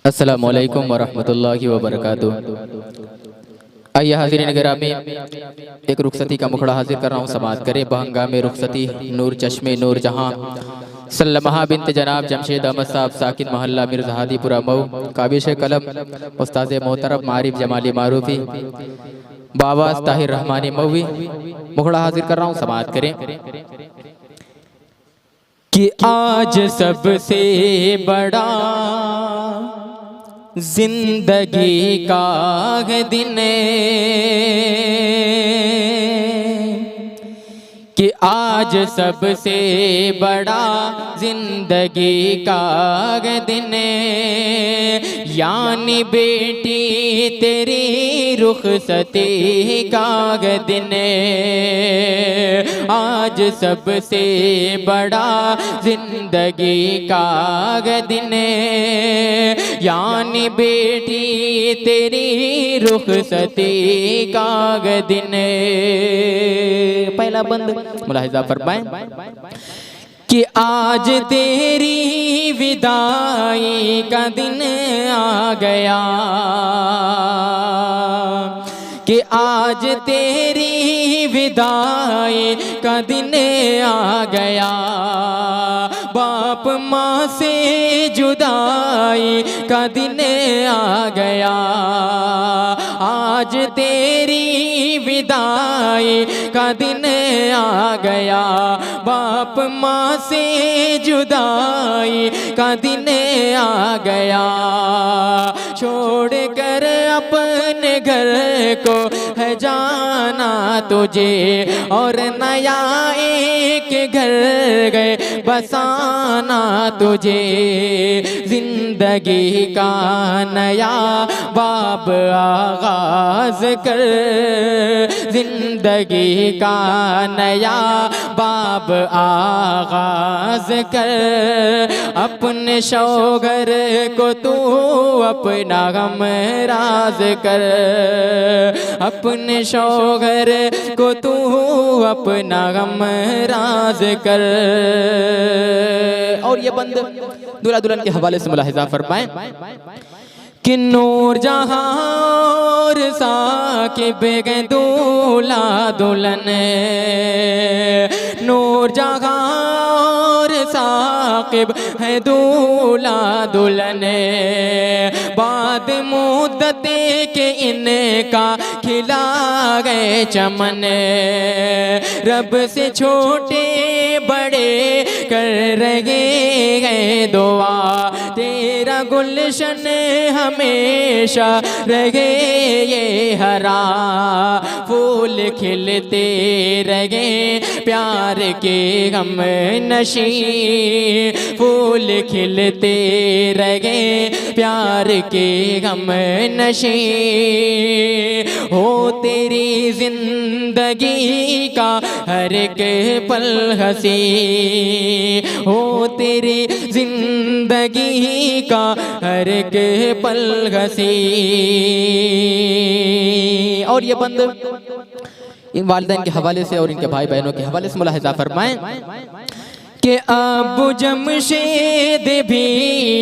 अस्सलामु अलैकुम वरहमतुल्लाहि वबरकातुहू। आइए हाज़िरीन गिरामी, एक रुखसती का मुखड़ा हाजिर कर रहा हूँ। समात करे बहंगा में रुखसती नूर चश्मे नूर जहाँ सल्लमहा बिन्त जनाब जमशेद अहमद साहब साकिन मोहल्ला मिर्ज़ा हादीपुरा मऊ काबिश कलम उस्ताद मोहतरम मारिफ जमाली मारूफी बाबा ताहिर रहमानी मऊवी मुखड़ा हाजिर कर रहा हूँ। समात करें कि आज सबसे बड़ा जिंदगी का है दिन, कि आज सबसे बड़ा जिंदगी का है दिन, यानी बेटी तेरी रुखसती का है दिन। आज सबसे बड़ा जिंदगी का है दिन, यानी बेटी तेरी रुखसती का है दिन। पहला बंद मुलाहिजा फरमाएं कि आज तेरी विदाई का दिन आ गया, कि आज तेरी विदाई का दिन आ गया। बाप माँ से जुदाई का दिन आ गया। आज तेरी विदाई का दिन आ गया। बाप माँ से जुदाई का दिन आ गया। छोड़ कर अपने घर को है जाना तुझे, और नया एक घर गए बसाना तुझे। जिंदगी का नया बाब आगाज कर, जिंदगी का नया बाब आगाज कर। अपने शौहर को तू अपना गम राज कर, अपने शौहर को तू अपना गम राज कर। और ये बंद दूल्हा दुल्हन के हवाले से मुलाहिजा फरमाएं कि नूर जहां और साकिब गए दूल्हा दुल्हन, नूर जहां और साकिब है दूल्हा दुल्हन। बाद मुद्दत के इनका खिला गए चमन, रब से छोटे बड़े कर रहे गए दुआ। तेरा गुलशन हमेशा रहे ये हरा, फूल खिलते रहे प्यार के गम नशी। फूल खिलते रहे प्यार के गम नशी। हो तेरी जिंदगी का हर एक पल हंसी, हो तेरी जिंदगी का हर एक पल हंसी। और ये बंद इन वालिदैन के हवाले से और इनके भाई बहनों के हवाले से मुलाहिजा फरमाएं कि अबू जमशेद भी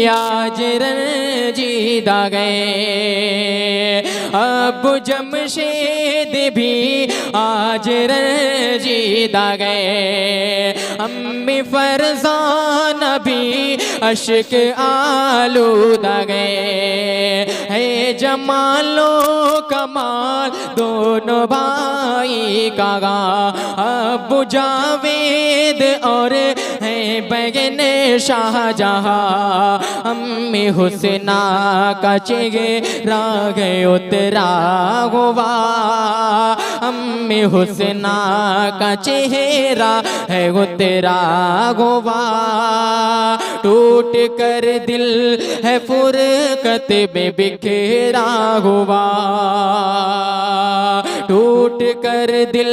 आज रंजीदा गए। अबू जमशेद भी आज रंजीदा गए। अम्मी फरजान भी अश्क आलूदा गए। है जमालो कमाल दोनों भाई का गा। अबू जावेद और है बगन शाहजहां। अम्मी हुसैना का चेहरा गए उतरा हुआ। अम्मी हुसैना का चेहरा है उतरा हुआ। टूट कर दिल है फुरकत में बिखरा हुआ। टूट कर दिल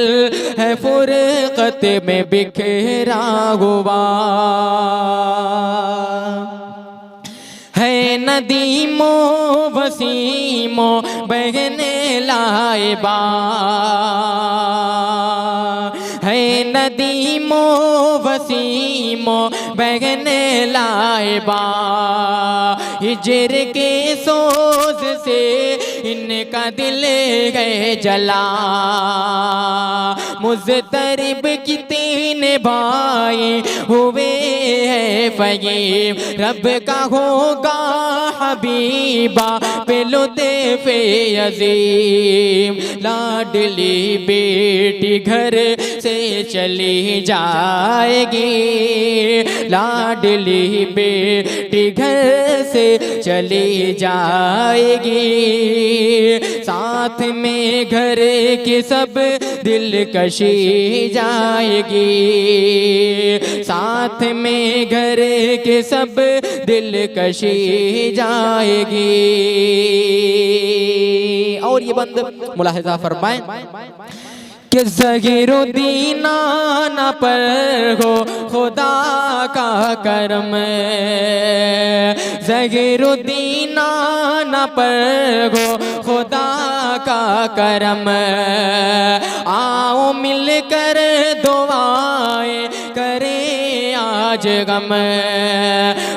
है फुरकत में बिखरा हुआ। है नदीमो वसीमो बहने लाइबा, है नदीमो वसीमो बहने लाइबा। हिजर के सोज से इनका दिल गए जला। मुज़तरिब की तीन भाई हुए हैं फकीर, रब का होगा हबीबा पे लुत्फ़े अज़ीम। लाडली बेटी घर से चली जाएगी, लाडली बेटी घर से चली जाएगी। साथ में घर के सब दिलकशी जाएगी, साथ में घर के सब दिलकशी जाएगी। और ये बंद मुलाहिज़ा फरमाएं कि ज़गीरुद्दीन आना पर हो खुदा का करम, ज़गीरुद्दीन आना पर हो खुदा का करम। आओ मिलकर दुआएं करें आज गम,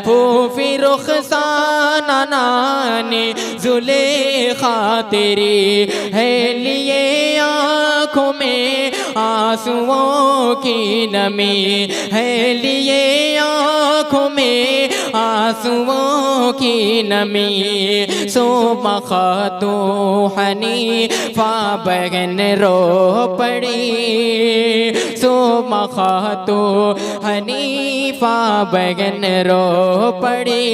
फूफी रुखसाना नानी ज़ुलेखा तेरी है लिए आँखों में आंसुओं की नमी, है लिए आँखों में आंसुओं की नमी। सो मखातू हनीफा बहन रो पड़ी, सो मखातू हनीफा बहन रो पड़ी।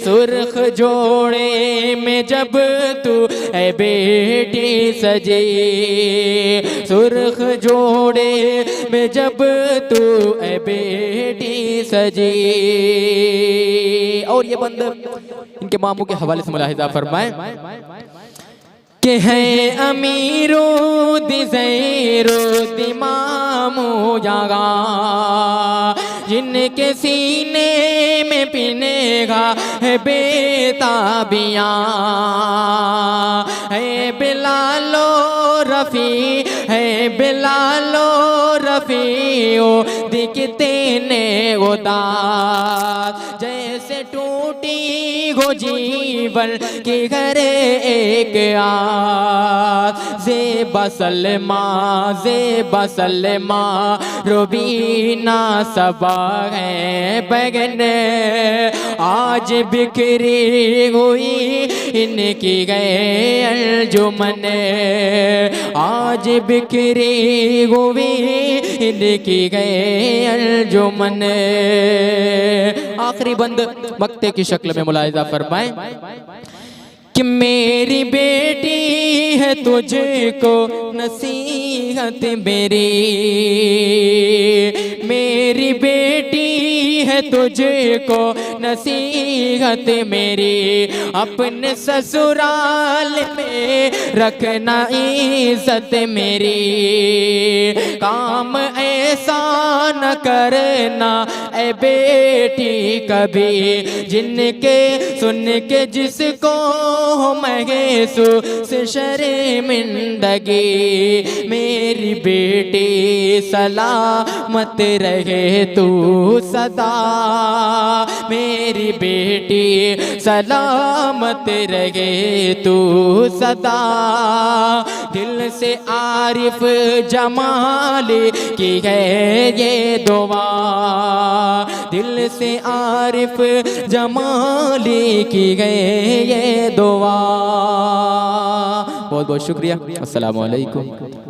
सुर्ख जोड़े में जब तू ए बेटी सजी, सुर्ख जोड़े में जब तू ए बेटी सजी। और ये बंद इनके मामू के हवाले से मुलाहिज़ा फरमाएं कि है अमीरो दिज़ैरो दिमामू जागा, जिनके सीने में पिनेगा है बेताबियाँ। है बिलालो रफ़ी, है बिलालो रफ़ी ओ दिखते ने उदास, जैसे टूटी हो जीवन की घर एक आस। ज़ेबा सलमा, ज़ेबा सलमा रुबीना सबा है बगन, आज बिखरी हुई इनकी गए अंजुमन, आज बिखरी हुई इनकी गए अंजुमन। आखिरी बंद मक्ते की शक्ल में मुलाहिज़ा फरमाएं कि मेरी बेटी है तुझको नसीहत मेरी, मेरी बेटी है तुझको नसीहत मेरी। अपने ससुराल में रखना इज्जत मेरी, काम ऐसा न करना ए बेटी कभी, जिनके सुन के जिसको महसूस शर्मिंदगी। मेरी बेटी सलामत रहे तू सदा, मेरी बेटी सलामत रहे तू सदा। दिल से आरिफ जमाली की है ये दुआ, दिल से आरिफ जमाली की गए ये दुआ। बहुत बहुत शुक्रिया। अस्सलामु अलैकुम।